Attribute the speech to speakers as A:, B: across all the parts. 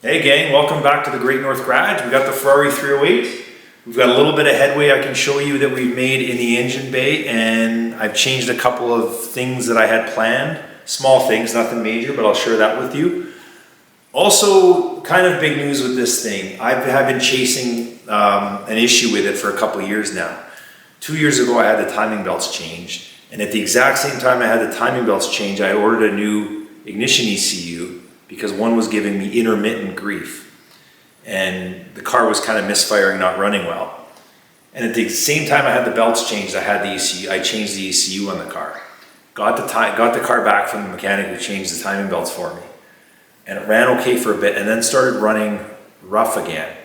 A: Hey gang, welcome back to the Great North Garage. We got the Ferrari 308. We've got a little bit of headway I can show you that we've made in the engine bay, and I've changed a couple of things that I had planned. Small things, nothing major, but I'll share that with you. Also, kind of big news with this thing. I've been chasing an issue with it for a couple of years now. 2 years ago I had the timing belts changed, and at the exact same time I had the timing belts changed, I ordered a new ignition ECU because one was giving me intermittent grief. And the car was kind of misfiring, not running well. And at the same time I had the belts changed, I had the ECU, I changed the ECU on the car. Got the car back from the mechanic who changed the timing belts for me. And it ran okay for a bit and then started running rough again.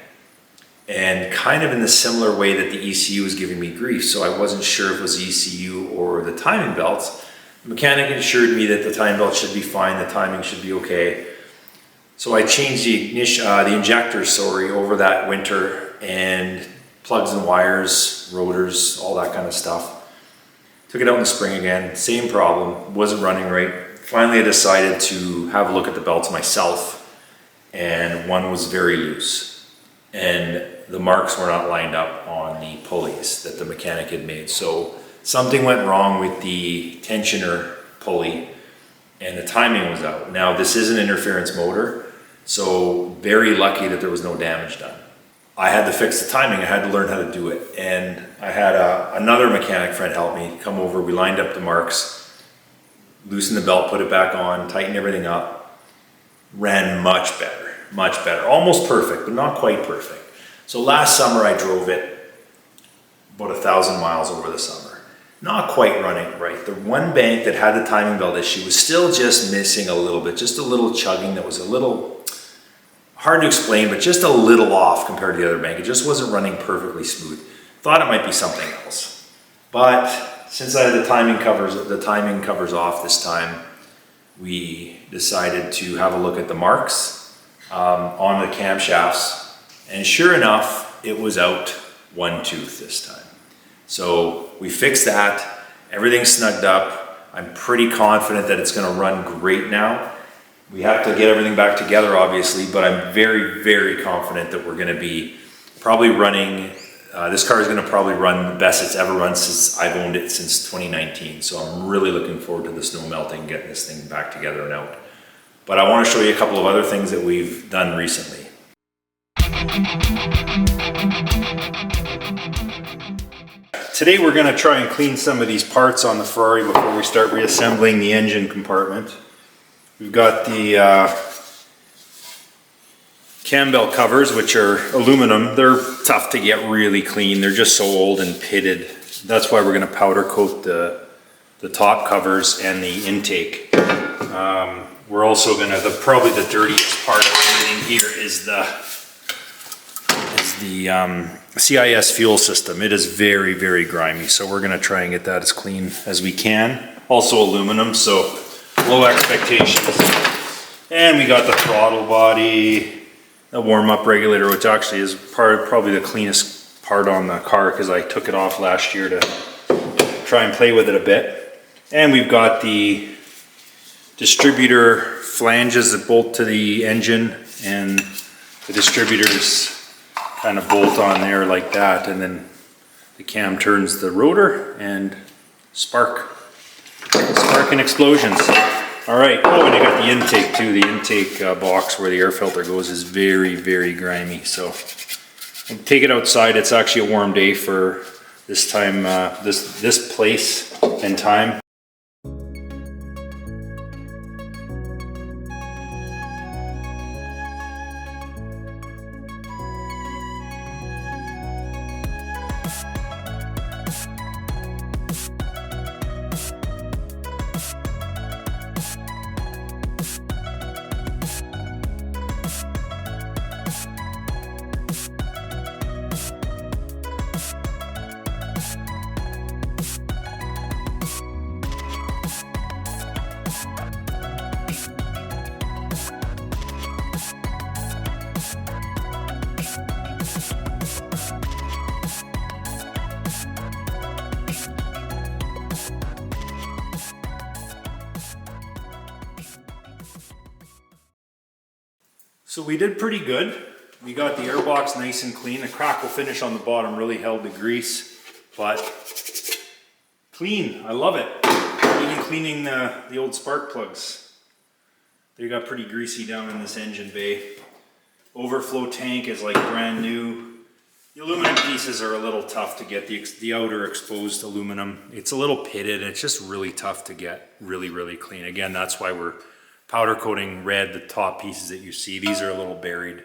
A: And kind of in the similar way that the ECU was giving me grief. So I wasn't sure if it was the ECU or the timing belts. The mechanic assured me that the timing belt should be fine, the timing should be okay. So I changed the injectors, over that winter, and plugs and wires, rotors, all that kind of stuff. Took it out in the spring again, same problem, wasn't running right. Finally I decided to have a look at the belts myself, and one was very loose. And the marks were not lined up on the pulleys that the mechanic had made. So something went wrong with the tensioner pulley, and the timing was out. Now this is an interference motor, so very lucky that there was no damage done. I had to fix the timing, I had to learn how to do it. And I had another mechanic friend help me come over, we lined up the marks, loosened the belt, put it back on, tightened everything up. Ran much better, almost perfect, but not quite perfect. So last summer I drove it about 1,000 miles over the summer. Not quite running right. The one bank that had the timing belt issue was still just missing a little bit, just a little chugging that was a little hard to explain, but just a little off compared to the other bank. It just wasn't running perfectly smooth. Thought it might be something else. But since I had the timing covers off this time, we decided to have a look at the marks on the camshafts, and sure enough, it was out one tooth this time. So we fixed that, everything's snugged up. I'm pretty confident that it's gonna run great now. We have to get everything back together obviously, but I'm very, very confident that we're gonna be probably running, this car is gonna probably run the best it's ever run since I've owned it since 2019. So I'm really looking forward to the snow melting, getting this thing back together and out. But I wanna show you a couple of other things that we've done recently. Today we're going to try and clean some of these parts on the Ferrari before we start reassembling the engine compartment. We've got the cam belt covers, which are aluminum. They're tough to get really clean. They're just so old and pitted. That's why we're going to powder coat the top covers and the intake. We're also going to, probably the dirtiest part of everything here is the CIS fuel system. It is very, very grimy, so we're going to try and get that as clean as we can. Also aluminum, so low expectations. And we got the throttle body, the warm-up regulator, which actually is probably the cleanest part on the car because I took it off last year to try and play with it a bit. And we've got the distributor flanges that bolt to the engine, and the distributors kind of bolt on there like that, and then the cam turns the rotor and spark and explosions. All right, oh, and I got the intake too. The intake box where the air filter goes is very, very grimy. So I'll take it outside. It's actually a warm day for this time, this place and time. So we did pretty good. We got the airbox nice and clean. The crackle finish on the bottom really held the grease, but clean. I love it. Even cleaning the old spark plugs. They got pretty greasy down in this engine bay. Overflow tank is like brand new. The aluminum pieces are a little tough to get, the outer exposed aluminum. It's a little pitted and it's just really tough to get really, really clean. Again, that's why we're powder coating red, the top pieces that you see. These are a little buried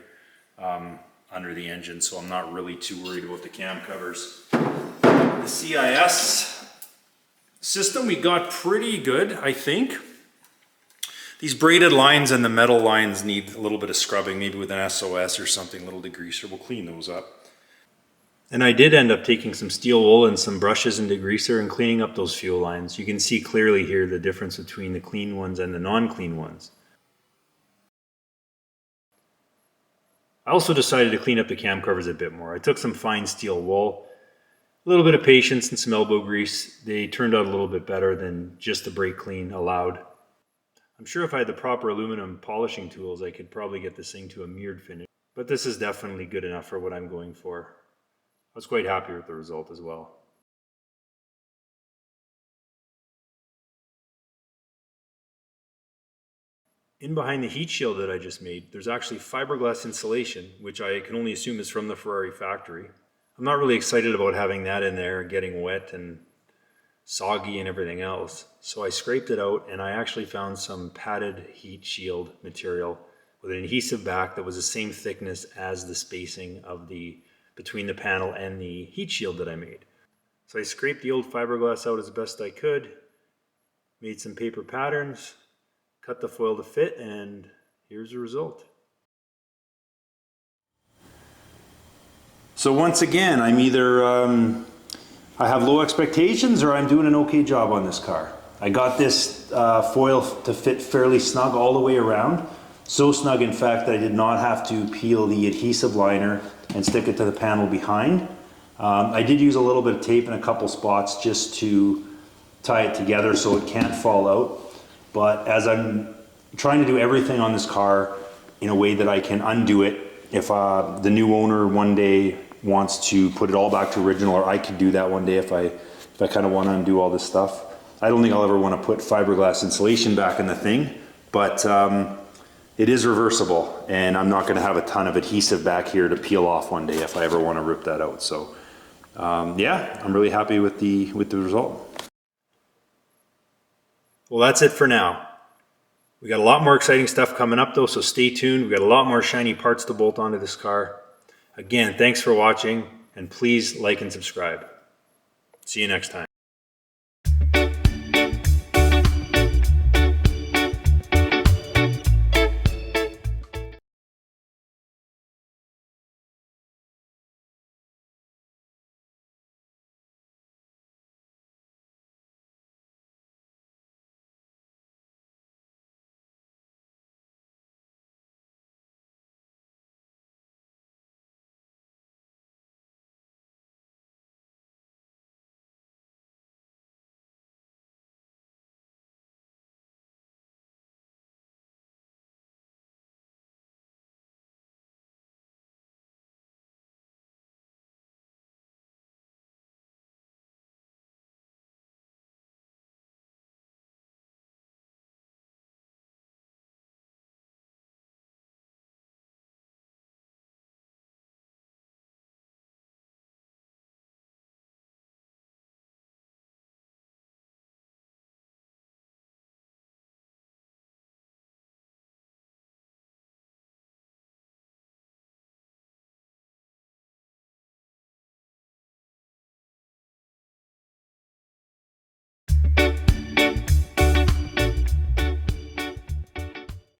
A: under the engine, so I'm not really too worried about the cam covers. The CIS system we got pretty good, I think. These braided lines and the metal lines need a little bit of scrubbing, maybe with an SOS or something, a little degreaser. We'll clean those up. And I did end up taking some steel wool and some brushes and degreaser and cleaning up those fuel lines. You can see clearly here the difference between the clean ones and the non-clean ones. I also decided to clean up the cam covers a bit more. I took some fine steel wool, a little bit of patience and some elbow grease. They turned out a little bit better than just the brake clean allowed. I'm sure if I had the proper aluminum polishing tools, I could probably get this thing to a mirrored finish. But this is definitely good enough for what I'm going for. I was quite happy with the result as well. In behind the heat shield that I just made, there's actually fiberglass insulation, which I can only assume is from the Ferrari factory. I'm not really excited about having that in there, getting wet and soggy and everything else. So I scraped it out and I actually found some padded heat shield material with an adhesive back that was the same thickness as the spacing of between the panel and the heat shield that I made. So I scraped the old fiberglass out as best I could, made some paper patterns, cut the foil to fit, and here's the result. So once again, I'm either I have low expectations or I'm doing an okay job on this car. I got this foil to fit fairly snug all the way around. So snug, in fact, that I did not have to peel the adhesive liner and stick it to the panel behind. I did use a little bit of tape in a couple spots just to tie it together so it can't fall out. But as I'm trying to do everything on this car in a way that I can undo it, if the new owner one day wants to put it all back to original, or I could do that one day if I kind of want to undo all this stuff. I don't think I'll ever want to put fiberglass insulation back in the thing, but it is reversible, and I'm not going to have a ton of adhesive back here to peel off one day if I ever want to rip that out. So yeah, I'm really happy with the result. Well, that's it for now. We got a lot more exciting stuff coming up though, so stay tuned. We got a lot more shiny parts to bolt onto this car. Again, thanks for watching, and please like and subscribe. See you next time.